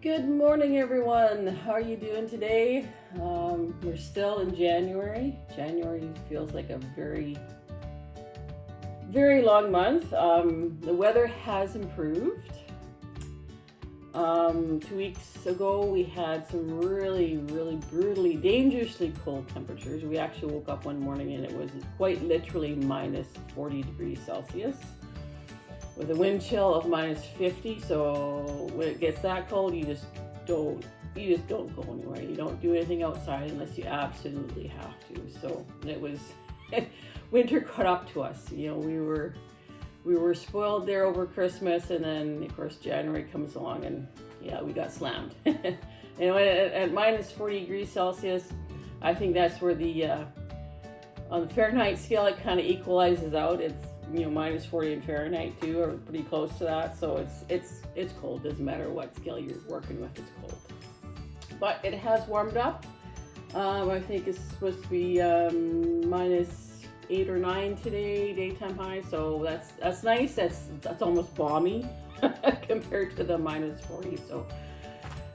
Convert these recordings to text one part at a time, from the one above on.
Good morning, everyone. How are you doing today? We're still in January. January feels like a very, very long month. The weather has improved. 2 weeks ago, we had some really, really brutally, dangerously cold temperatures. We actually woke up one morning and it was quite literally minus 40 degrees Celsius, with a wind chill of minus 50. So when it gets that cold, you just don't go anywhere. You don't do anything outside unless you absolutely have to. So it was winter caught up to us. You know, we were spoiled there over Christmas, and then of course January comes along and yeah, we got slammed. You know, at minus 40 degrees Celsius, I think that's where the on the Fahrenheit scale it kind of equalizes out. It's, you know, minus 40 in Fahrenheit too, or pretty close to that. So it's cold. Doesn't matter what scale you're working with, it's cold. But it has warmed up. I think it's supposed to be minus 8 or 9 today, daytime high. So that's nice. That's almost balmy compared to the minus 40. So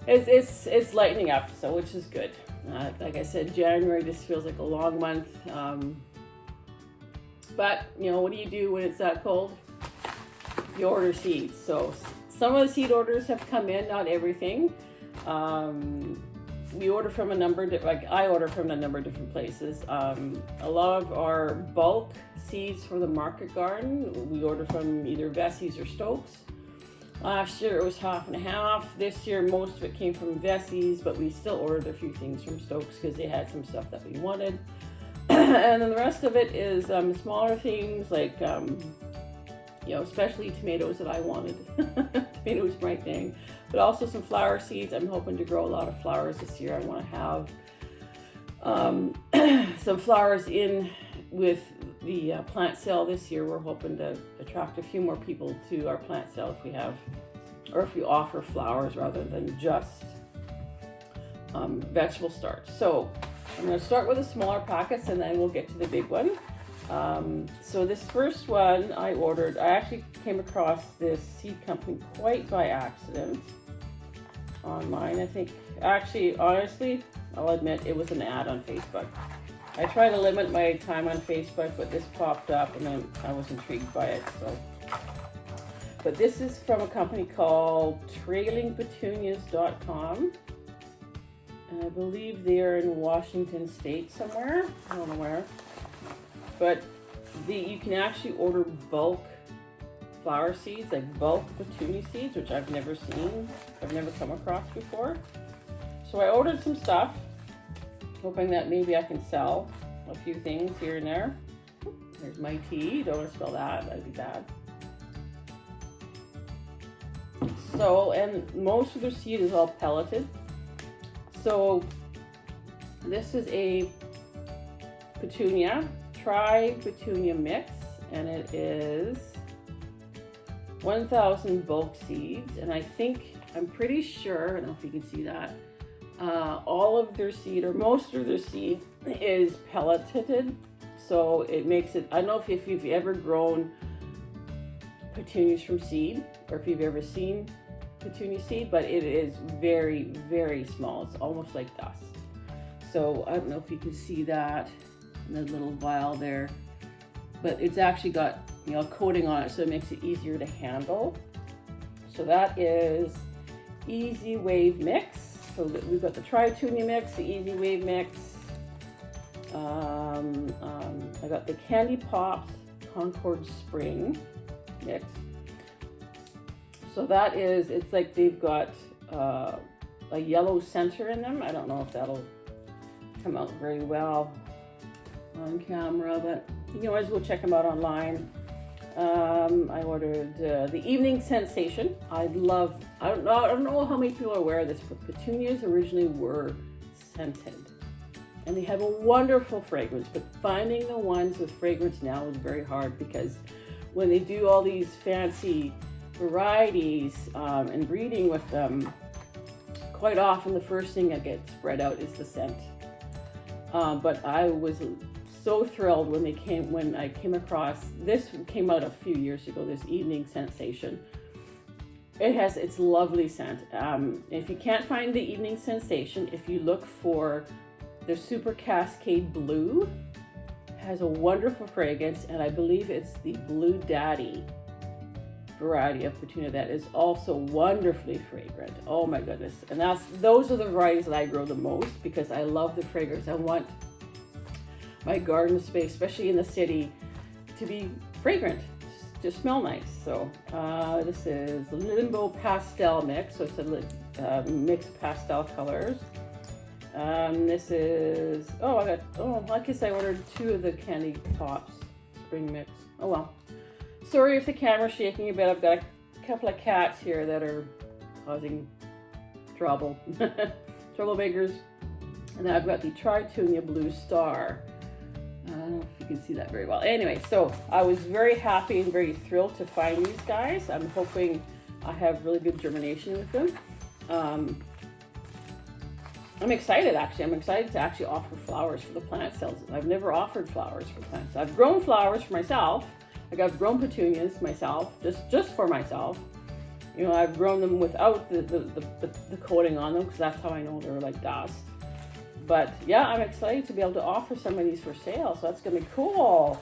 it's lightening up. So which is good. Like I said, January just feels like a long month. But, you know, what do you do when it's that cold? You order seeds. So some of the seed orders have come in, not everything. We order from a number, I order from a number of different places. A lot of our bulk seeds for the market garden, we order from either Vessey's or Stokes. Last year it was half and half. This year most of it came from Vessey's, but we still ordered a few things from Stokes because they had some stuff that we wanted. And then the rest of it is smaller things like, you know, especially tomatoes that I wanted. Tomatoes are my thing. But also some flower seeds. I'm hoping to grow a lot of flowers this year. I want to have some flowers in with the plant sale this year. We're hoping to attract a few more people to our plant sale if we have, or if we offer flowers rather than just vegetable starch. So I'm going to start with the smaller packets and then we'll get to the big one. So this first one I ordered, I actually came across this seed company quite by accident online. I think, actually, honestly, I'll admit it was an ad on Facebook. I try to limit my time on Facebook, but this popped up and then I was intrigued by it. So, but this is from a company called trailingpetunias.com. And I believe they're in Washington State somewhere. I don't know where. But you can actually order bulk flower seeds, like bulk petunia seeds, which I've never seen. I've never come across before. So I ordered some stuff, hoping that maybe I can sell a few things here and there. There's my tea. Don't want to spill that. That'd be bad. So, and most of their seed is all pelleted. So this is a petunia, tri-petunia mix, and it is 1,000 bulk seeds. And I think, I'm pretty sure, I don't know if you can see that, all of their seed, or most of their seed, is pelleted. So it makes it, I don't know if you've ever grown petunias from seed, or if you've ever seen petunia seed, but it is very, very small. It's almost like dust. So I don't know if you can see that in the little vial there, but it's actually got, you know, a coating on it, so it makes it easier to handle. So that is Easy Wave Mix. So we've got the Tri-Petunia mix, the Easy Wave mix. I got the Candy Pops Concord Spring mix. So that is, it's like they've got a yellow center in them. I don't know if that'll come out very well on camera, but you can always go check them out online. I ordered the Evening Sensation. I don't know how many people are aware of this, but petunias originally were scented. And they have a wonderful fragrance, but finding the ones with fragrance now is very hard, because when they do all these fancy varieties and breeding with them, quite often the first thing that gets spread out is the scent. But I was so thrilled when I came across this. Came out a few years ago, this Evening Sensation, It's lovely scent. If you can't find the Evening Sensation, if you look for the Super Cascade Blue, has a wonderful fragrance, and I believe it's the Blue Daddy variety of petunia that is also wonderfully fragrant. Oh my goodness. And those are the varieties that I grow the most because I love the fragrance. I want my garden space, especially in the city, to be fragrant, to smell nice. So this is Limbo Pastel Mix, so it's a mix of pastel colors. This is, I guess I ordered 2 of the Candy Pops Spring Mix. Oh well. Sorry if the camera's shaking a bit. I've got a couple of cats here that are causing trouble. Troublemakers. And then I've got the Tritunia Blue Star. I don't know if you can see that very well. Anyway, so I was very happy and very thrilled to find these guys. I'm hoping I have really good germination with them. I'm excited actually. I'm excited to actually offer flowers for the plant sales. I've never offered flowers for plants. I've grown flowers for myself. Like I've grown petunias myself, just for myself. You know, I've grown them without the coating on them because that's how I know they're like dust. But yeah, I'm excited to be able to offer some of these for sale. So that's gonna be cool.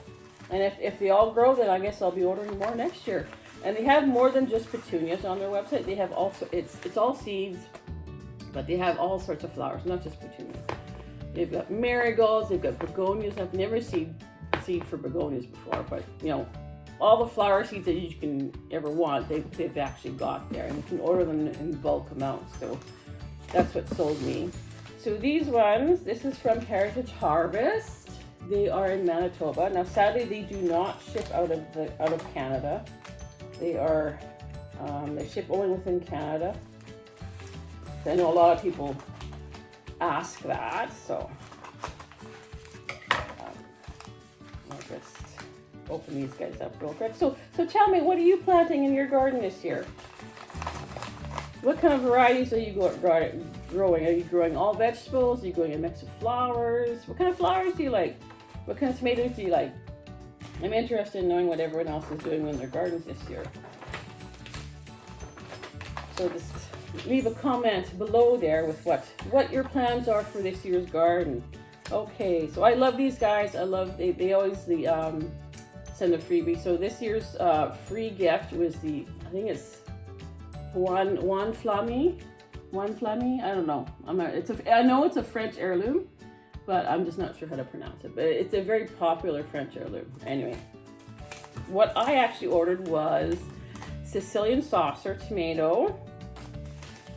And if they all grow, then I guess I'll be ordering more next year. And they have more than just petunias on their website. They have also, it's all seeds, but they have all sorts of flowers, not just petunias. They've got marigolds, they've got begonias. I've never seen seed for begonias before, but you know, all the flower seeds that you can ever want, they've actually got there, and you can order them in bulk amounts. So that's what sold me. So these ones, this is from Heritage Harvest. They are in Manitoba. Now, sadly, they do not ship out of Canada. They are they ship only within Canada. I know a lot of people ask that, so I'll just open these guys up real quick. So tell me, what are you planting in your garden this year? What kind of varieties are you growing? Are you growing all vegetables? Are you growing a mix of flowers? What kind of flowers do you like? What kind of tomatoes do you like? I'm interested in knowing what everyone else is doing in their gardens this year. So just leave a comment below there with what your plans are for this year's garden. Okay, so I love these guys. I love, they always send a freebie. So this year's free gift was I think it's Juan Flamy. I don't know. I know it's a French heirloom, but I'm just not sure how to pronounce it. But it's a very popular French heirloom. Anyway, what I actually ordered was Sicilian saucer tomato.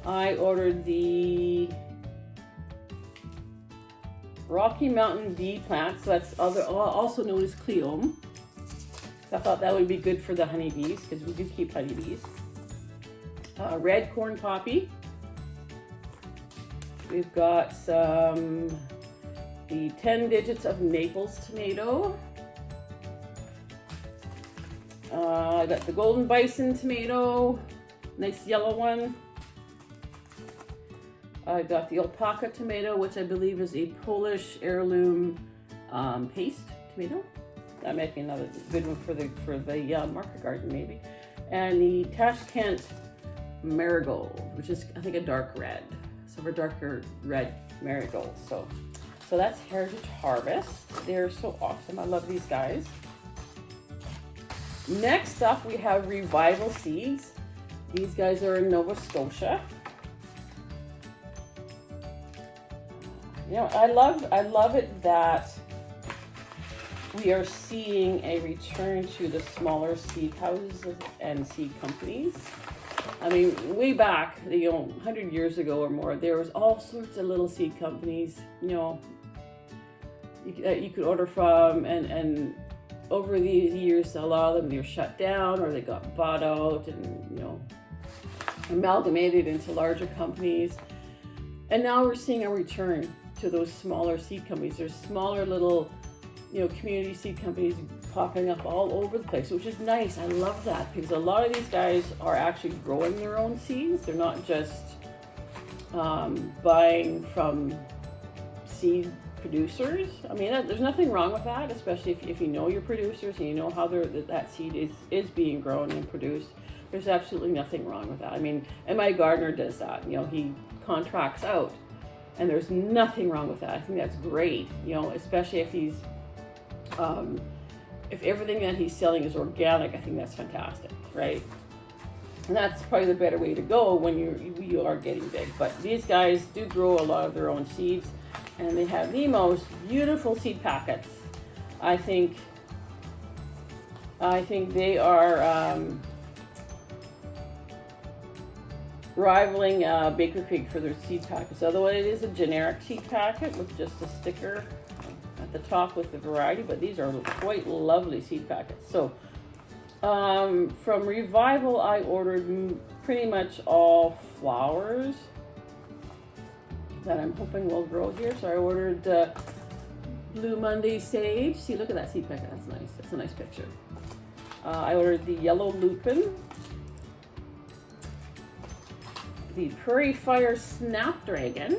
I ordered the Rocky Mountain bee plant, so that's also known as Cleome. I thought that would be good for the honeybees because we do keep honeybees. Red corn poppy. We've got the 10 digits of Naples tomato. I got the golden bison tomato, nice yellow one. I got the alpaca tomato, which I believe is a Polish heirloom paste tomato. That might be another good one for the market garden maybe. And the Tashkent marigold, which is I think a dark red, so a darker red marigold. So that's Heritage Harvest. They're so awesome. I love these guys. Next up, we have Revival Seeds. These guys are in Nova Scotia. You know, I love it that we are seeing a return to the smaller seed houses and seed companies. I mean, way back, 100 years ago or more, there was all sorts of little seed companies, you could order from, and over these years, a lot of them either shut down or they got bought out and, amalgamated into larger companies. And now we're seeing a return to those smaller seed companies. There's smaller little, community seed companies popping up all over the place, which is nice. I love that because a lot of these guys are actually growing their own seeds. They're not just buying from seed producers. I mean, there's nothing wrong with that, especially if you know your producers and you know how that seed is being grown and produced. There's absolutely nothing wrong with that. I mean, and my gardener does that. You know, he contracts out, and there's nothing wrong with that. I think that's great. You know, especially if he's, if everything that he's selling is organic, I think that's fantastic, right? And that's probably the better way to go when you are getting big. But these guys do grow a lot of their own seeds, and they have the most beautiful seed packets. I think they are rivaling Baker Creek for their seed packets. Although it is a generic seed packet with just a sticker at the top with the variety, but these are quite lovely seed packets. So from Revival, I ordered pretty much all flowers that I'm hoping will grow here. So I ordered Blue Monday Sage. See, look at that seed packet. That's nice. That's a nice picture. I ordered the Yellow Lupin, the Prairie Fire Snapdragon.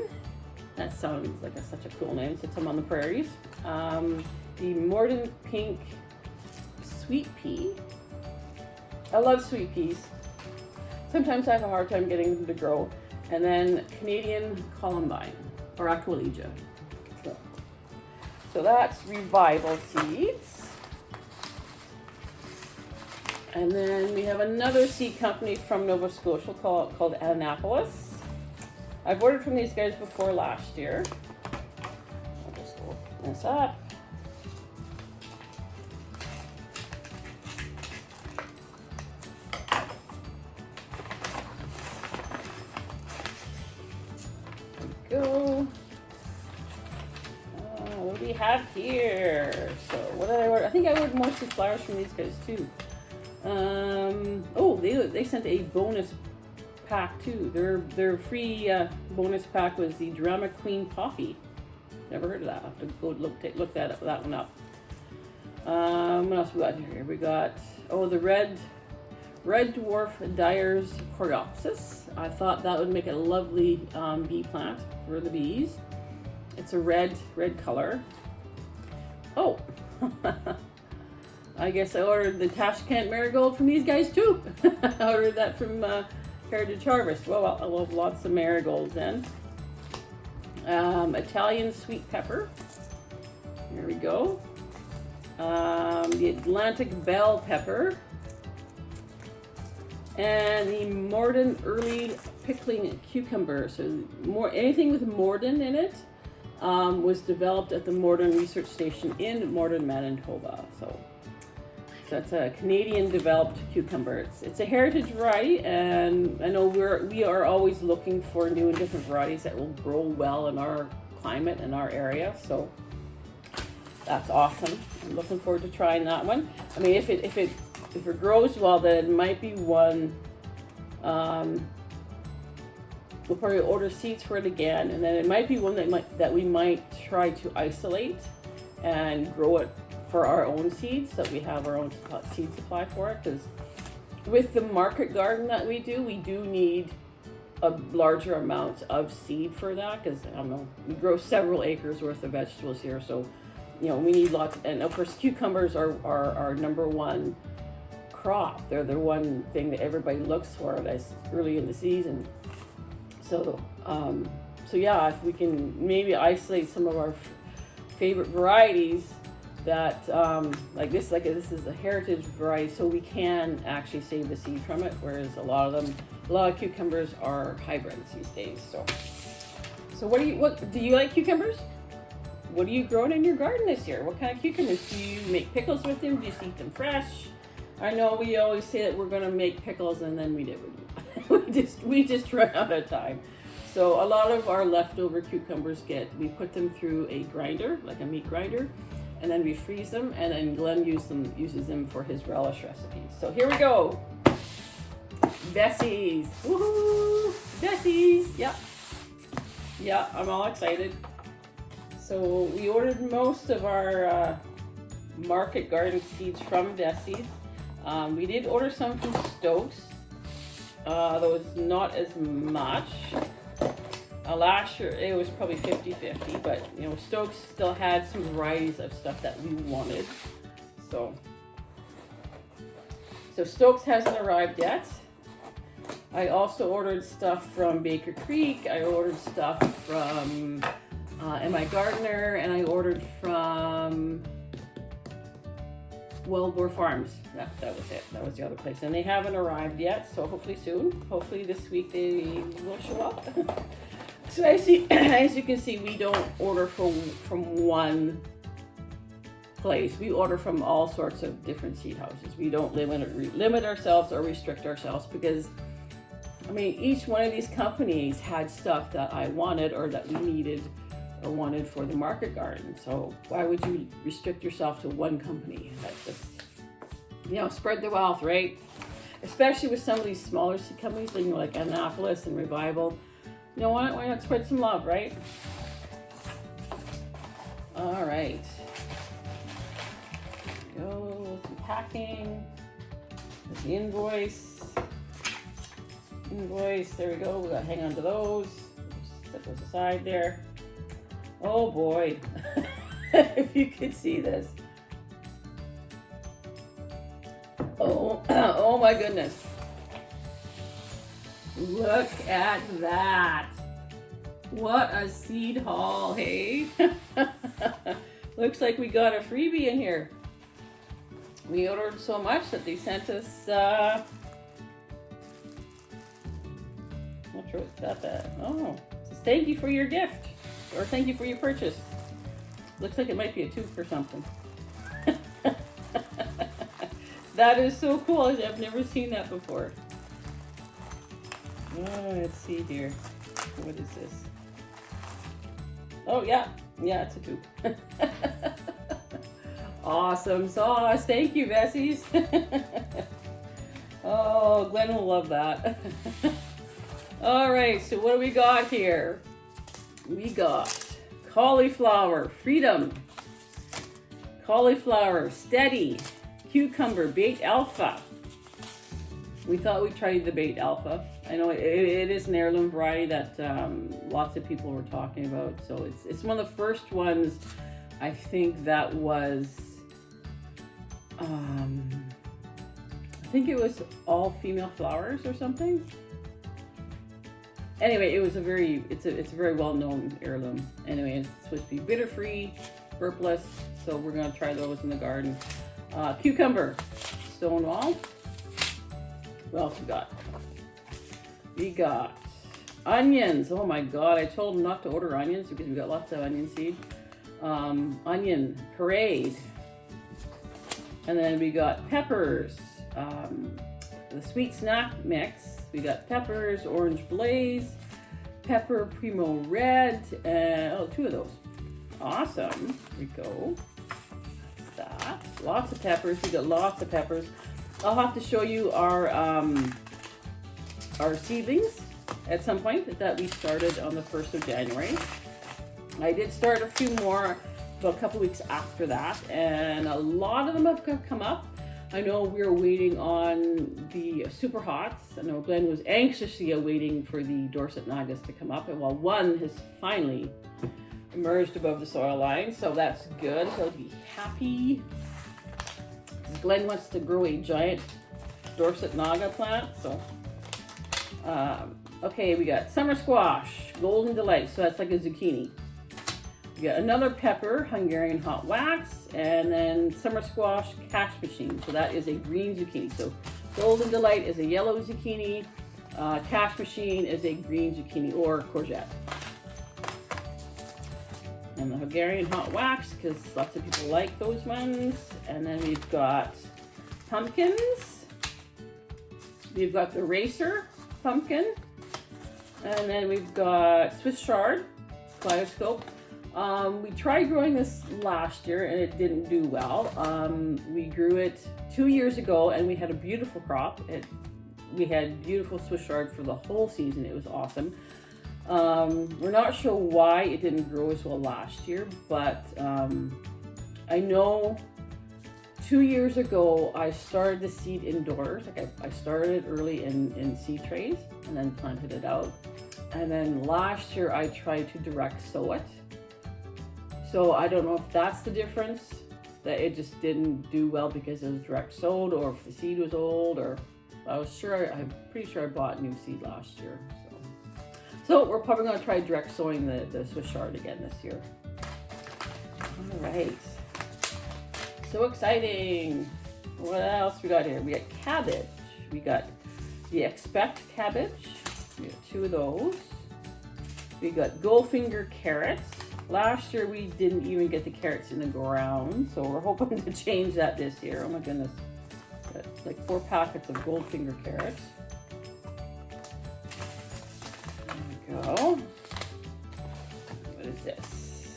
That sounds like such a cool name. Sits them on the prairies. The Morden Pink Sweet Pea. I love sweet peas. Sometimes I have a hard time getting them to grow. And then Canadian Columbine, or Aquilegia. So that's Revival seeds. And then we have another seed company from Nova Scotia called Annapolis. I've ordered from these guys before last year. I'll just open this up. There we go. What do we have here? So what did I order? I think I ordered mostly flowers from these guys too. Oh, they sent a bonus pack too. Their free bonus pack was the Drama Queen Poppy. Never heard of that. I'll have to go look that one up. What else we got here? We got the red dwarf Dyer's Coreopsis. I thought that would make a lovely bee plant for the bees. It's a red color. Oh. I guess I ordered the Tashkent Marigold from these guys too. I ordered that from Heritage Harvest. Well, I love lots of marigolds then. Italian Sweet Pepper. There we go. The Atlantic Bell Pepper. And the Morden Early Pickling Cucumber. So anything with Morden in it was developed at the Morden Research Station in Morden, Manitoba. So that's a Canadian developed cucumber. It's a heritage variety, and I know we are always looking for new and different varieties that will grow well in our climate and our area. So that's awesome. I'm looking forward to trying that one. I mean, if it grows well, then it might be one. We'll probably order seeds for it again, and then it might be one that we might try to isolate and grow it for our own seeds, so we have our own seed supply for it. Because with the market garden that we do need a larger amount of seed for that. Because I don't know, we grow several acres worth of vegetables here, so we need lots. And of course, cucumbers are our number one crop. They're the one thing that everybody looks for that's early in the season. So yeah, if we can maybe isolate some of our favorite varieties that like this is a heritage variety, so we can actually save the seed from it, whereas a lot of cucumbers are hybrids these days. So what do you like cucumbers? What are you growing in your garden this year? What kind of cucumbers? Do you make pickles with them? Do you eat them fresh? I know we always say that we're going to make pickles, and then we never do. we just run out of time. So a lot of our leftover cucumbers we put them through a grinder, like a meat grinder, and then we freeze them, and then Glenn uses them for his relish recipes. So here we go. Bessie's. Woohoo! Bessie's. Yeah, I'm all excited. So we ordered most of our market garden seeds from Bessie's. We did order some from Stokes, though it's not as much. Last year it was probably 50-50, but Stokes still had some varieties of stuff that we wanted. So Stokes hasn't arrived yet. I also ordered stuff from Baker Creek. I ordered stuff from M.I. Gardner, and I ordered from Wellbore Farms. That was it. That was the other place. And they haven't arrived yet, so hopefully soon. Hopefully this week they will show up. So as you can see, we don't order from one place. We order from all sorts of different seed houses. We don't limit ourselves or restrict ourselves, because I mean, each one of these companies had stuff that I wanted or that we needed or wanted for the market garden. So why would you restrict yourself to one company? That's just, you know, spread the wealth, right? Especially with some of these smaller seed companies, you know, like Annapolis and Revival. You know, why not spread some love, right? All right. Here we go, some packing. There's the invoice. There we go. We gotta hang on to those. Set those aside there. Oh boy. If you could see this. Oh my goodness. Look at that. What a seed haul, hey? Looks like we got a freebie in here. We ordered so much that they sent us not sure what's that. Oh, it says thank you for your gift, or thank you for your purchase. Looks like it might be a tube for something. That is so cool. I've never seen that before. Oh, let's see here. What is this? Oh yeah, it's a tube. Awesome sauce. Thank you, Bessies. Oh, Glenn will love that. All right, so what do we got here? We got cauliflower, Freedom, cauliflower, Steady, cucumber, Bait Alpha. We thought we'd try the Bait Alpha. I know it is an heirloom variety that lots of people were talking about. So it's one of the first ones, I think, that was, I think it was all female flowers or something. Anyway, it's a very well-known heirloom. Anyway, it's supposed to be bitter-free, burpless, so we're gonna try those in the garden. Cucumber, Stonewall. What else we got? We got onions. Oh my God, I told them not to order onions because we got lots of onion seed. Onion, Parade. And then we got peppers, the Sweet Snack Mix. We got peppers, Orange Blaze, Pepper Primo Red, and two of those. Awesome. There we go. That's that. Lots of peppers. We got lots of peppers. I'll have to show you our seedlings at some point that we started on the 1st of January. I did start a few more about a couple weeks after that, and a lot of them have come up. I know we're waiting on the Super Hots. I know Glenn was anxiously awaiting for the Dorset Nagas to come up, and while one has finally emerged above the soil line, so that's good. He'll be happy. Glenn wants to grow a giant Dorset Naga plant, so okay, we got Summer Squash, Golden Delight, so that's like a zucchini. We got another pepper, Hungarian Hot Wax, and then Summer Squash Cash Machine. So that is a green zucchini. So Golden Delight is a yellow zucchini. Cash Machine is a green zucchini or courgette. And the Hungarian Hot Wax, because lots of people like those ones. And then we've got pumpkins. We've got the Racer pumpkin. And then we've got Swiss Chard, Kaleidoscope. We tried growing this last year and it didn't do well. We grew it 2 years ago and we had a beautiful crop. We had beautiful Swiss Chard for the whole season. It was awesome. We're not sure why it didn't grow as well last year, but I know 2 years ago I started the seed indoors. Like I started it early in seed trays and then planted it out. And then last year I tried to direct sow it. So I don't know if that's the difference, that it just didn't do well because it was direct sowed, or if the seed was old, or I'm pretty sure I bought new seed last year. So we're probably going to try direct sowing the Swiss chard again this year. All right. So exciting. What else we got here? We got cabbage. We got the Expect cabbage. We got 2 of those. We got Goldfinger carrots. Last year we didn't even get the carrots in the ground, so we're hoping to change that this year. Oh my goodness. Got like 4 packets of Goldfinger carrots. There we go. What is this?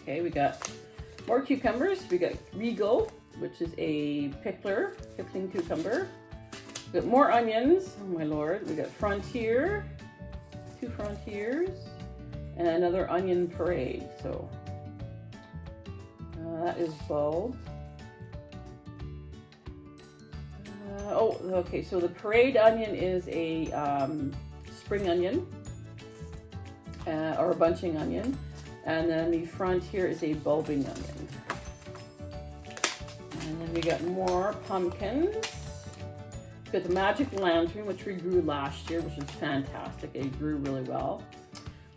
Okay, we got more cucumbers. We got Regal, which is a pickling cucumber. We got more onions. Oh my lord. We got Frontier, 2 Frontiers, and another Onion Parade. So that is bulb. Okay. So the Parade onion is a spring onion or a bunching onion, and then the Frontier is a bulbing onion. And then we got more pumpkins. We got the Magic Lantern, which we grew last year, which is fantastic. It grew really well.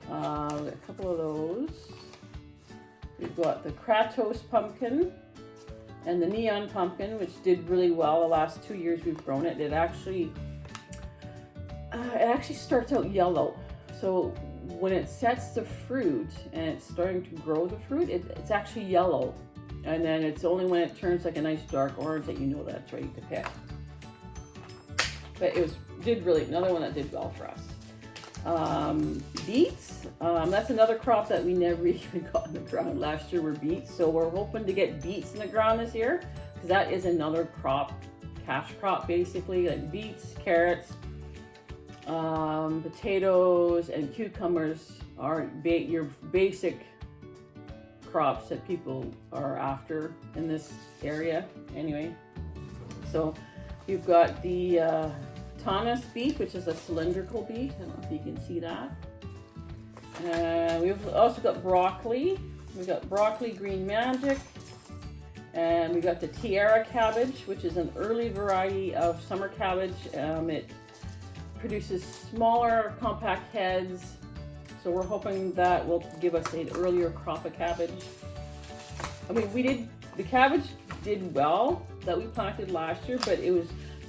We got a couple of those. We've got the Kratos pumpkin and the Neon pumpkin, which did really well the last 2 years we've grown it. It actually starts out yellow. So when it sets the fruit and it's starting to grow the fruit, it's actually yellow. And then it's only when it turns like a nice dark orange that you know that it's ready to pick. But another one that did well for us. Beets, that's another crop that we never even got in the ground. Last year were beets, so we're hoping to get beets in the ground this year, because that is another crop, cash crop basically, like beets, carrots, potatoes, and cucumbers are your basic crops that people are after in this area anyway. So you've got the Tanis beet, which is a cylindrical beet. I don't know if you can see that. We've also got broccoli. We got broccoli green magic, and we got the Tiara cabbage, which is an early variety of summer cabbage. It produces smaller, compact heads, so we're hoping that will give us an earlier crop of cabbage. I mean, the cabbage did well that we planted last year, but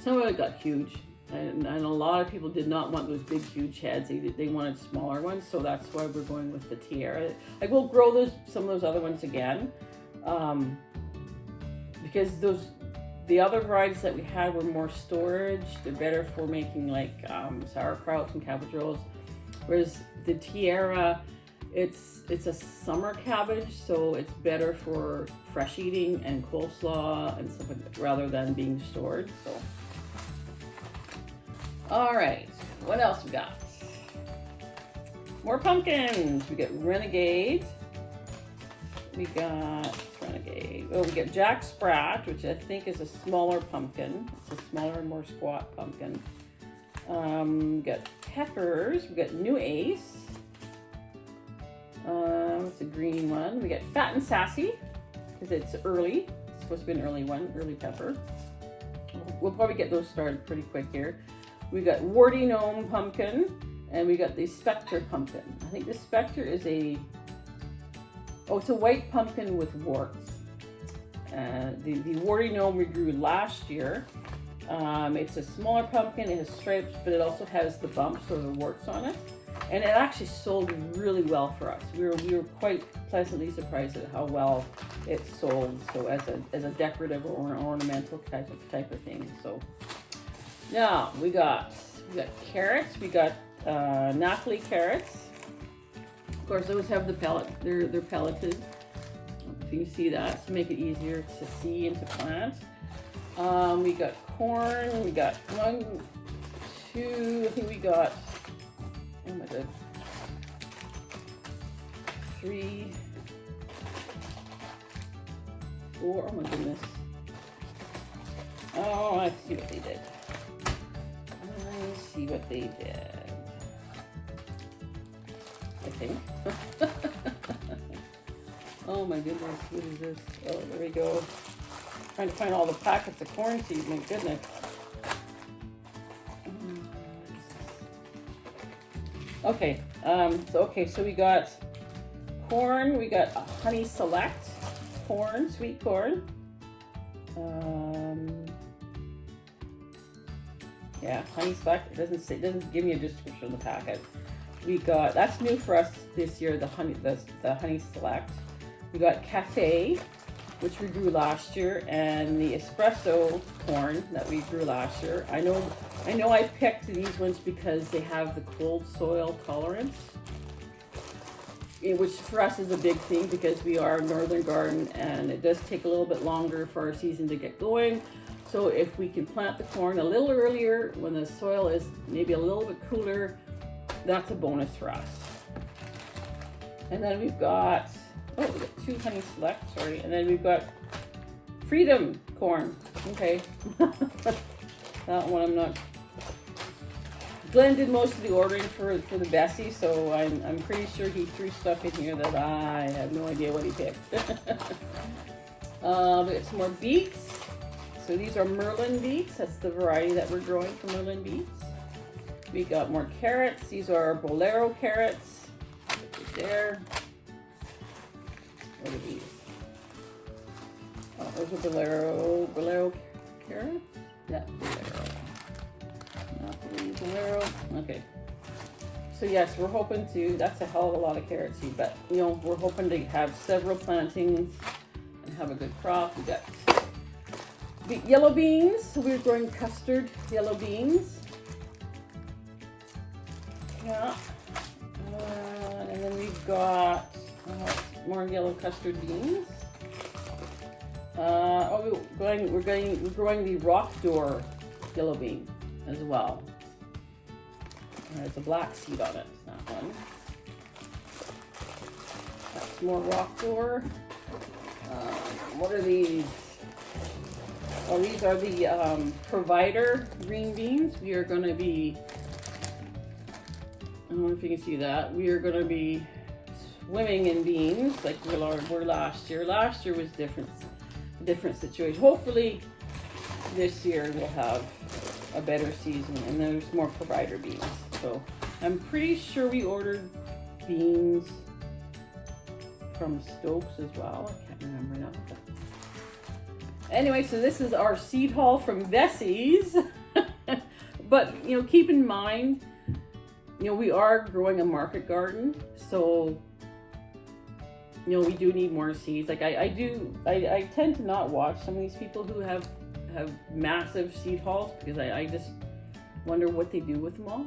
some of it got huge. And a lot of people did not want those big, huge heads. They wanted smaller ones, so that's why we're going with the Tiara. Like, we'll grow some of those other ones again, because the other varieties that we had were more storage. They're better for making like sauerkraut and cabbage rolls, whereas the Tiara, it's a summer cabbage, so it's better for fresh eating and coleslaw and stuff like that, rather than being stored. So. All right, what else we got? More pumpkins. We got Renegade. We got Jack Sprat, which I think is a smaller pumpkin. It's a smaller, more squat pumpkin. We got peppers. We got New Ace. What's the green one? We got Fat and Sassy, because it's early. It's supposed to be an early one, early pepper. We'll probably get those started pretty quick here. We got Warty Gnome pumpkin, and we got the Spectre pumpkin. I think the Spectre is it's a white pumpkin with warts. The Warty Gnome we grew last year. It's a smaller pumpkin, it has stripes, but it also has the bumps or the warts on it. And it actually sold really well for us. We were quite pleasantly surprised at how well it sold. So as a decorative or an ornamental type of thing. So now we got carrots. We got Napoli carrots. Of course, those have the pellet. They're pelleted. If you can see that, to make it easier to see and to plant. We got corn. We got 1, 2. I think we got. Oh my god. 3, 4. Oh my goodness. Oh, I see what they did. See what they did. I think. Oh my goodness, what is this? Oh, there we go. Trying to find all the packets of corn seeds, my goodness. Okay, so we got corn. We got Honey Select corn, sweet corn. Yeah, Honey Select. It doesn't give me a description of the packet. We got, that's new for us this year, the Honey Select. We got Cafe, which we grew last year, and the espresso corn that we grew last year. I know I picked these ones because they have the cold soil tolerance, which for us is a big thing because we are a northern garden and it does take a little bit longer for our season to get going. So if we can plant the corn a little earlier when the soil is maybe a little bit cooler, that's a bonus for us. And then we've got, we got 2 Honey Select, sorry. And then we've got Freedom corn. Okay. That one I'm not. Glenn did most of the ordering for the Bessie, so I'm pretty sure he threw stuff in here that I have no idea what he picked. We got some more beets. So these are Merlin beets. That's the variety that we're growing for Merlin beets. We got more carrots. These are Bolero carrots. Right there. What are these? Oh, those are Bolero carrots? Yeah, Bolero. Bolero. Okay. So yes, we're hoping to, that's a hell of a lot of carrot seed, but you know, we're hoping to have several plantings and have a good crop. We got the yellow beans. So we're growing custard yellow beans. Yeah. And then we've got more yellow custard beans. We're growing the rock door yellow bean as well. There's a black seed on it, that one. That's more rock door. What are these? Oh, these are the Provider green beans. We are going to be, I don't know if you can see that. We are going to be swimming in beans like we were last year. Last year was different situation. Hopefully this year we'll have a better season and there's more Provider beans. So I'm pretty sure we ordered beans from Stokes as well. I can't remember now. Anyway, so this is our seed haul from Bessie's. But you know, keep in mind, you know, we are growing a market garden, so you know, we do need more seeds. Like I tend to not watch some of these people who have massive seed hauls because I just wonder what they do with them all.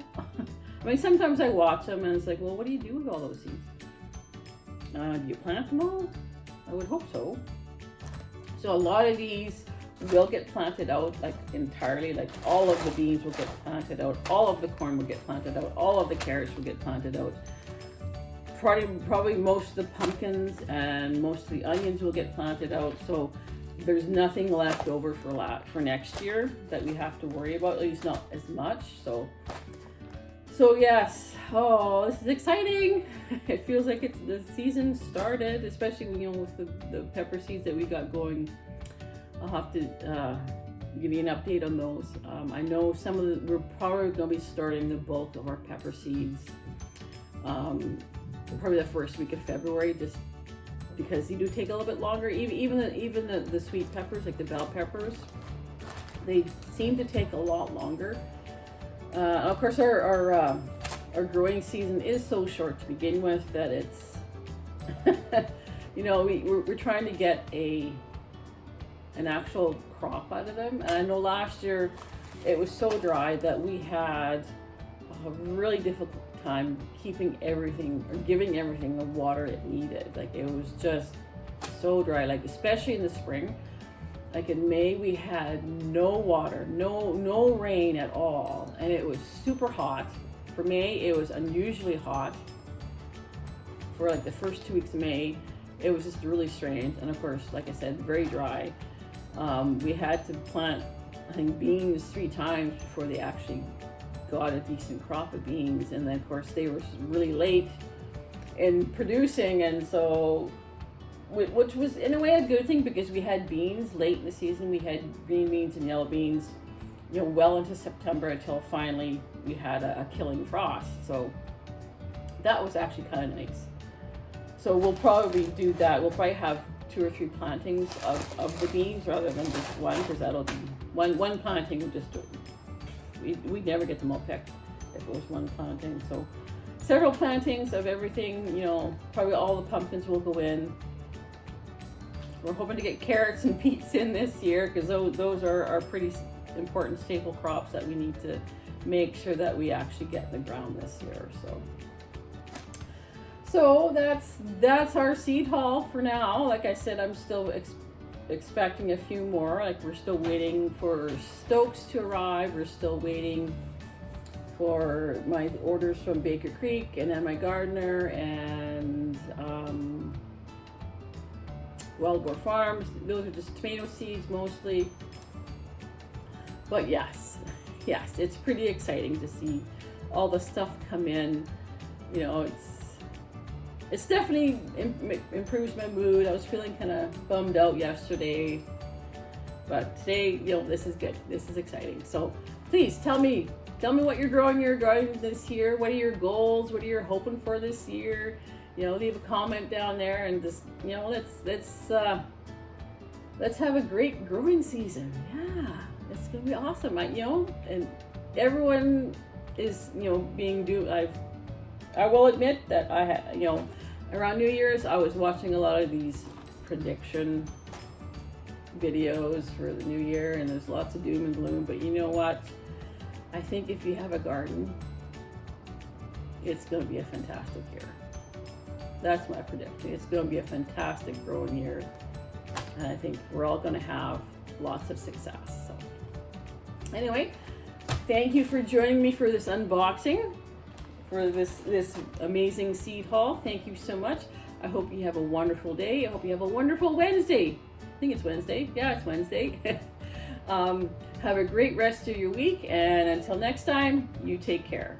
I mean, sometimes I watch them and it's like, well, what do you do with all those seeds? Do you plant them all? I would hope so. So a lot of these will get planted out, like entirely, like all of the beans will get planted out, all of the corn will get planted out, all of the carrots will get planted out. Probably most of the pumpkins and most of the onions will get planted out. So there's nothing left over for next year that we have to worry about, at least not as much. So yes, oh, this is exciting. It feels like the season started, especially you know, with the pepper seeds that we got going. I'll have to give you an update on those. I know we're probably going to be starting the bulk of our pepper seeds probably the first week of February, just because they do take a little bit longer. Even the sweet peppers, like the bell peppers, they seem to take a lot longer. Of course, our growing season is so short to begin with that it's, you know, we're trying to get an actual crop out of them. And I know last year it was so dry that we had a really difficult time keeping everything or giving everything the water it needed. Like it was just so dry, like especially in the spring. Like in May we had no water, no rain at all, and it was super hot. For May it was unusually hot. For like the first 2 weeks of May it was just really strange, and of course, like I said, very dry. We had to plant, I think, beans 3 times before they actually got a decent crop of beans, and then of course they were really late in producing, and so which was in a way a good thing because we had beans late in the season. We had green beans and yellow beans, you know, well into September until finally we had a killing frost. So that was actually kind of nice. So we'll probably do that. We'll probably have 2 or 3 plantings of the beans rather than just one, because that'll be one planting would just we'd never get them all picked if it was one planting. So several plantings of everything, you know, probably all the pumpkins will go in. We're hoping to get carrots and beets in this year, because those are pretty important staple crops that we need to make sure that we actually get in the ground this year. So that's our seed haul for now. Like I said, I'm still expecting a few more. Like, we're still waiting for Stokes to arrive. We're still waiting for my orders from Baker Creek and then my gardener and Wildboar Farms. Those are just tomato seeds mostly. But yes, it's pretty exciting to see all the stuff come in. You know, it's definitely improves my mood. I was feeling kind of bummed out yesterday, but today, you know, this is good. This is exciting. So please tell me what you're growing this year. What are your goals? What are you hoping for this year? You know, leave a comment down there, and just, you know, let's have a great growing season. Yeah, it's gonna be awesome. You know, and everyone is, you know, I will admit that I had, you know, around New Year's, I was watching a lot of these prediction videos for the new year, and there's lots of doom and gloom. But you know what? I think if you have a garden, it's going to be a fantastic year. That's my prediction. It's going to be a fantastic growing year, and I think we're all going to have lots of success. So anyway, thank you for joining me for this unboxing, for this amazing seed haul. Thank you so much. I hope you have a wonderful day. I hope you have a wonderful Wednesday. I think it's Wednesday. Yeah, it's Wednesday. Have a great rest of your week, and until next time, you take care.